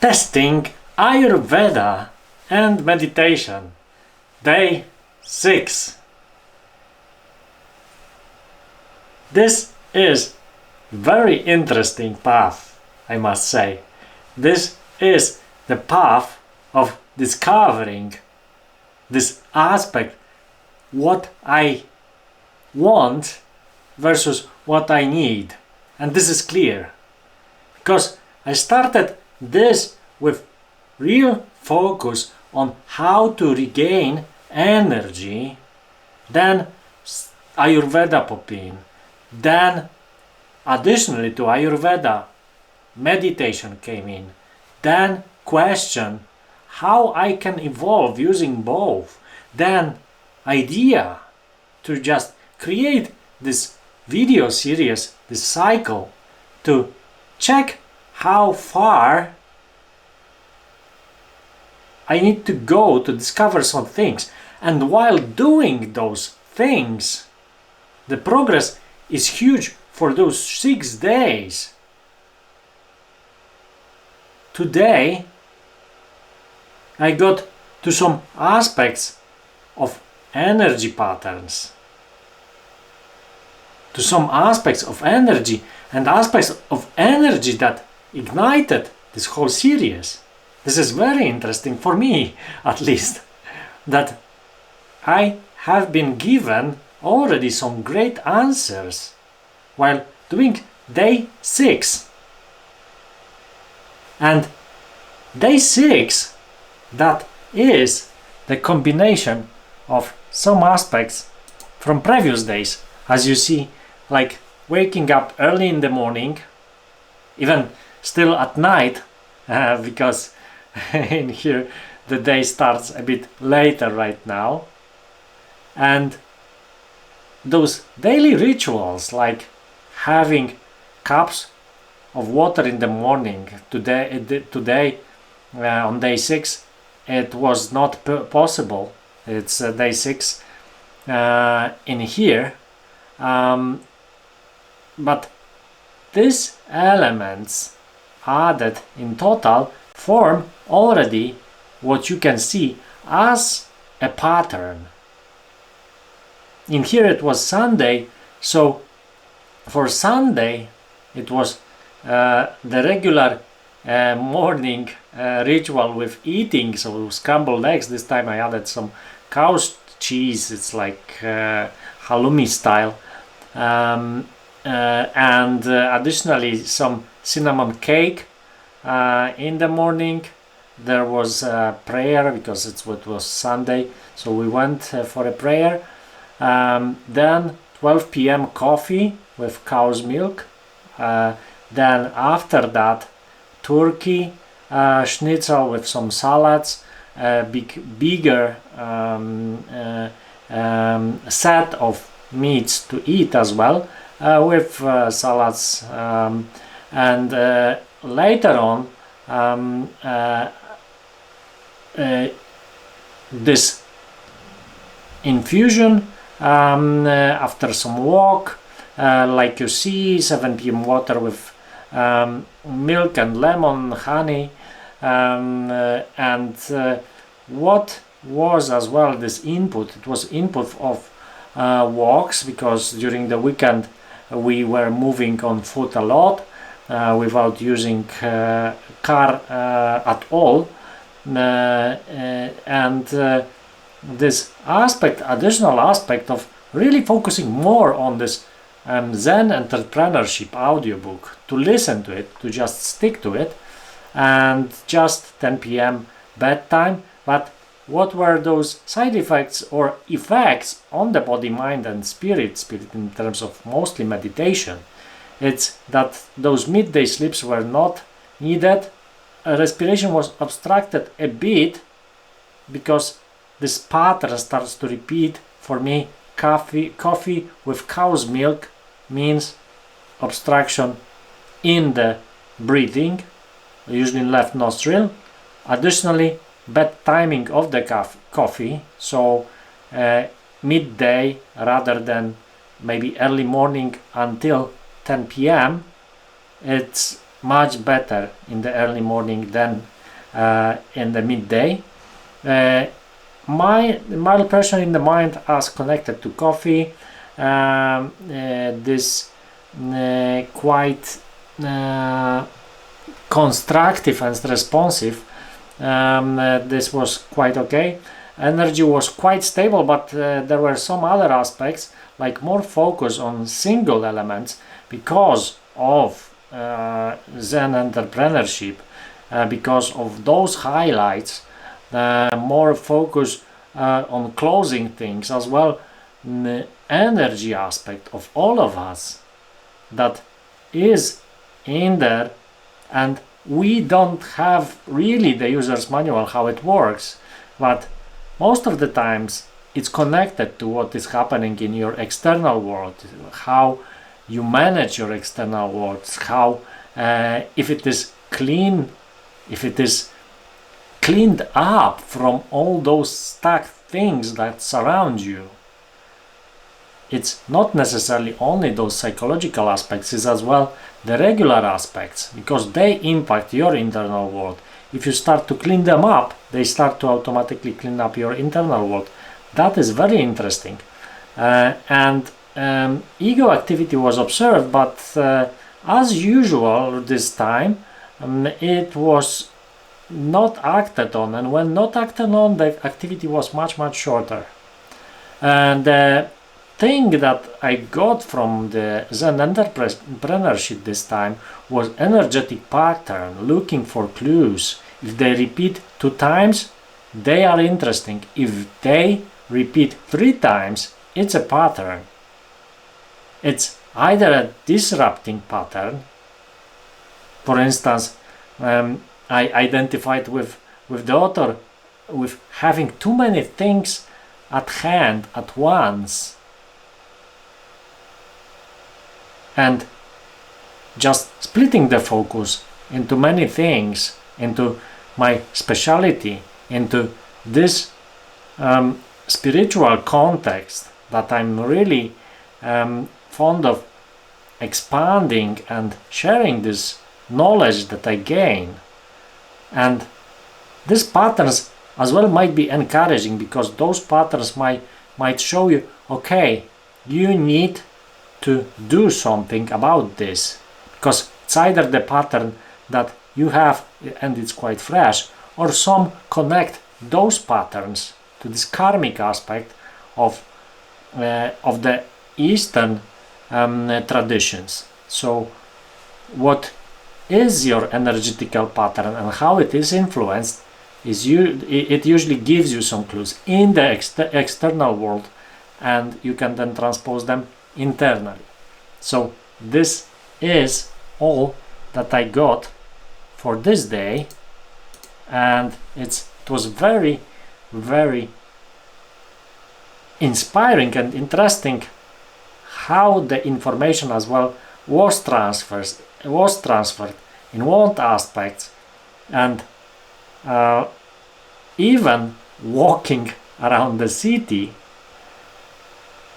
Testing Ayurveda and Meditation, Day 6. This is very interesting path, I must say. This is the path of discovering this aspect, what I want versus what I need. And this is clear, because I started this with real focus on how to regain energy, then Ayurveda pop in, then additionally to Ayurveda meditation came in, then question how I can evolve using both, then idea to just create this video series, this cycle, to check how far I need to go to discover some things. And while doing those things, the progress is huge for those 6 days. Today, I got to some aspects of energy patterns, to some aspects of energy and aspects of energy that ignited this whole series. This is very interesting for me, at least, that I have been given already some great answers while doing day 6. And day 6, that is the combination of some aspects from previous days, as you see, like waking up early in the morning, even still at night, because in here the day starts a bit later right now, and those daily rituals like having cups of water in the morning. Today on day 6 it was not possible. It's day 6 in here, but these elements added in total form already what you can see as a pattern. In here it was Sunday, so for Sunday it was the regular morning ritual with eating, so scrambled eggs. This time I added some cow's cheese, it's like halloumi style, and additionally some cinnamon cake. In the morning there was a prayer because it was Sunday, so we went for a prayer. Then 12 p.m. coffee with cow's milk. Then after that turkey schnitzel with some salads, bigger set of meats to eat as well, with salads, and later on this infusion after some walk, like you see, 7 p.m. water with milk and lemon, honey, and what was as well this input, it was input of walks, because during the weekend we were moving on foot a lot, without using car at all, and this aspect, additional aspect of really focusing more on this Zen Entrepreneurship audiobook, to listen to it, to just stick to it, and just 10 p.m. bedtime. But what were those side effects or effects on the body, mind and spirit in terms of mostly meditation? It's that those midday sleeps were not needed, respiration was obstructed a bit, because this pattern starts to repeat for me. Coffee with cow's milk means obstruction in the breathing, usually in left nostril. Additionally, bad timing of the coffee, so midday rather than maybe early morning until 10 p.m. It's much better in the early morning than in the midday. My mild pressure in the mind as connected to coffee, this quite constructive and responsive, this was quite okay. Energy was quite stable, but there were some other aspects like more focus on single elements because of Zen Entrepreneurship, because of those highlights, more focus on closing things as well. The energy aspect of all of us that is in there, and we don't have really the user's manual how it works, but most of the times it's connected to what is happening in your external world, how you manage your external world, how if it is clean, if it is cleaned up from all those stuck things that surround you. It's not necessarily only those psychological aspects, it's as well the regular aspects, because they impact your internal world. If you start to clean them up, they start to automatically clean up your internal world. That is very interesting. Ego activity was observed, but as usual this time, it was not acted on, and when not acted on, the activity was much shorter. And the thing that I got from the Zen Entrepreneurship this time was energetic pattern, looking for clues. If they repeat 2 times, they are interesting. If they repeat 3 times, it's a pattern. It's either a disrupting pattern. For instance, I identified with the author with having too many things at hand at once and just splitting the focus into many things, into my speciality, into this spiritual context that I'm really fond of expanding and sharing this knowledge that I gain. And these patterns as well might be encouraging, because those patterns might show you, okay, you need to do something about this, because it's either the pattern that you have and it's quite fresh, or some connect those patterns to this karmic aspect of the Eastern traditions. So what is your energetical pattern and how it is influenced it usually gives you some clues in the external world, and you can then transpose them internally. So this is all that I got for this day, and it was very inspiring and interesting how the information as well was transferred in what aspects, and even walking around the city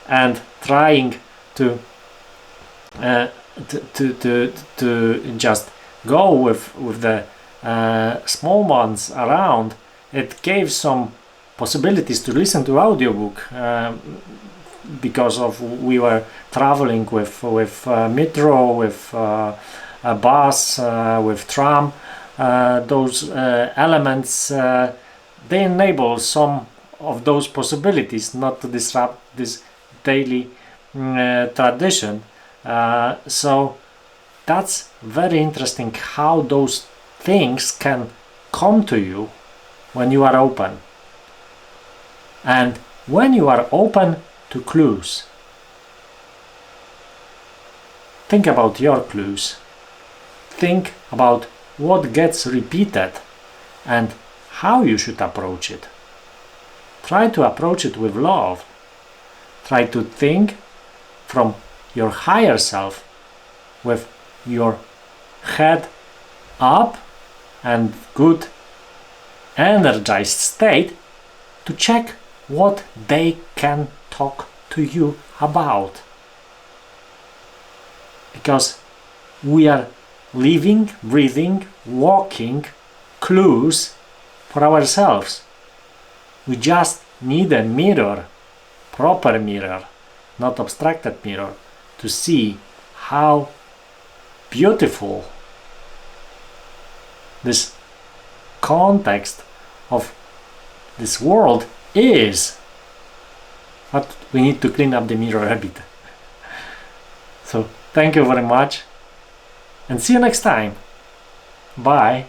and trying to just go with the small ones around, it gave some possibilities to listen to audiobook, because of we were traveling with metro, with a bus, with tram. Those elements they enable some of those possibilities not to disrupt this daily tradition. So that's very interesting how those things can come to you when you are open, and when you are open to clues. Think about your clues. Think about what gets repeated and how you should approach it. Try to approach it with love. Try to think from your higher self, with your head up and good energized state, to check what they can talk to you about. Because we are living, breathing, walking clues for ourselves. We just need a mirror, proper mirror, not abstracted mirror, to see how beautiful this context of this world is. But we need to clean up the mirror a bit. So thank you very much and see you next time. Bye.